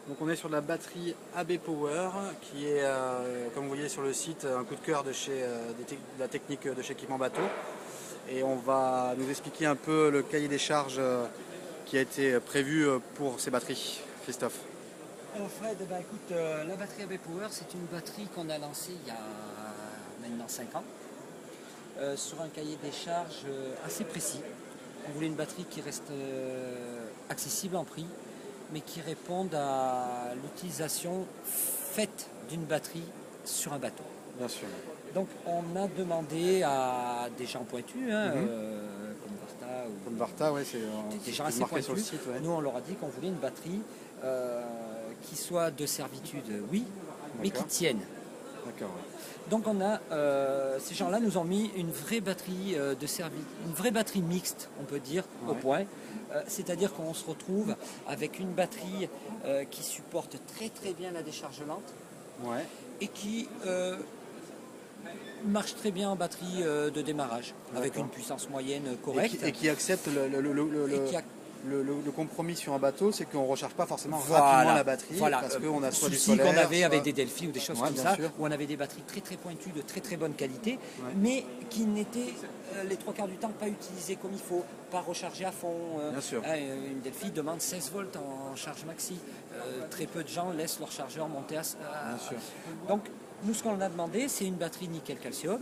Donc on est sur de la batterie AB Power qui est, comme vous voyez sur le site, un coup de cœur de chez de la technique de chez Équipement Bateau. Et on va nous expliquer un peu le cahier des charges qui a été prévu pour ces batteries. Christophe. Fred, écoute, la batterie AB Power, c'est une batterie qu'on a lancée il y a maintenant 5 ans sur un cahier des charges assez précis. On voulait une batterie qui reste accessible en prix, mais qui réponde à l'utilisation faite d'une batterie sur un bateau. Bien sûr. Donc on a demandé à des gens pointus, Comme Varta, ouais, c'est des gens assez pointus. Sur le site, ouais. Nous on leur a dit qu'on voulait une batterie qui soit de servitude, oui, mais qui tienne. D'accord. Ouais. Donc on a ces gens-là nous ont mis une vraie batterie une vraie batterie mixte, on peut dire, au point. C'est-à-dire qu'on se retrouve avec une batterie qui supporte très très bien la décharge lente et qui marche très bien en batterie de démarrage, avec une puissance moyenne correcte. Et qui accepte le compromis sur un bateau, c'est qu'on ne recharge pas forcément rapidement la batterie, parce qu'on a soit du solaire, qu'on avait avec des Delphi ou des choses comme ça, sûr. où on avait des batteries très très pointues, de très très bonne qualité, mais qui n'étaient les 3/4 du temps pas utilisées comme il faut, pas rechargées à fond. Bien sûr. Une Delphi demande 16 volts en charge maxi. Très peu de gens laissent leur chargeur monter à... Bien sûr. Donc nous, ce qu'on a demandé, c'est une batterie nickel-calcium.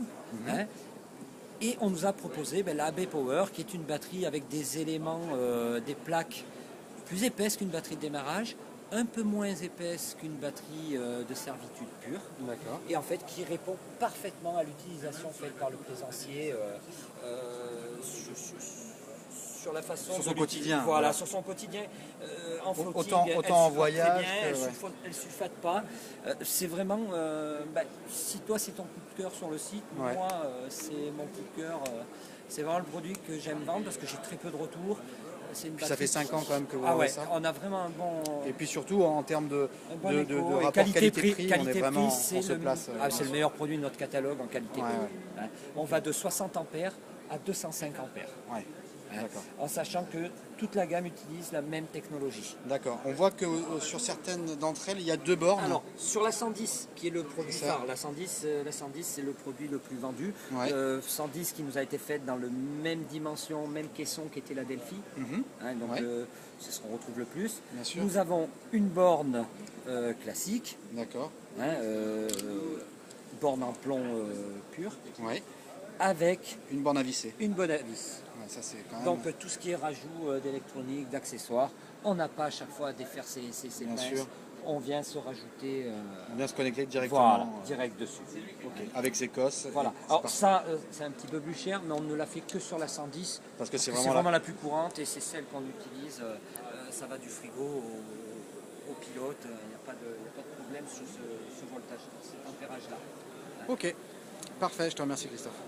Et on nous a proposé la AB Power, qui est une batterie avec des éléments, des plaques plus épaisses qu'une batterie de démarrage, un peu moins épaisse qu'une batterie de servitude pure. D'accord. Et en fait, qui répond parfaitement à l'utilisation faite par le plaisancier sur la façon sur son quotidien. Voilà, sur son quotidien. En floating, autant en voyage. Elle ne sulfate pas. C'est vraiment. Si toi c'est ton coup de cœur sur le site, moi c'est mon coup de cœur. C'est vraiment le produit que j'aime vendre parce que j'ai très peu de retours. Ça fait 5 ans quand même que vous vendez ça. On a vraiment un bon. Et puis surtout en termes de rapport qualité-prix, on est vraiment c'est le meilleur produit de notre catalogue en qualité-prix. On va de 60 ampères à 205 ampères. En sachant que toute la gamme utilise la même technologie. D'accord. On voit que sur certaines d'entre elles, il y a 2 bornes. Alors, sur la 110, qui est le produit phare, la 110 c'est le produit le plus vendu. 110 qui nous a été faite dans la même dimension, même caisson qu'était la Delphi. C'est ce qu'on retrouve le plus. Bien sûr. Nous avons une borne classique. D'accord. Borne en plomb pur. Avec une borne à visser. Une borne à vis. Ça, c'est quand même... Donc tout ce qui est rajout d'électronique, d'accessoires, on n'a pas à chaque fois à défaire ces pinces. On vient se rajouter... on vient se connecter directement. Voilà, direct dessus. Avec ses cosses. Voilà. Alors ça, c'est un petit peu plus cher, mais on ne l'a fait que sur la 110. Parce que c'est vraiment la plus courante et c'est celle qu'on utilise. Ça va du frigo au pilote. Il n'y a pas de problème sur ce voltage, ce tempérage-là. Ok, parfait. Je te remercie Christophe.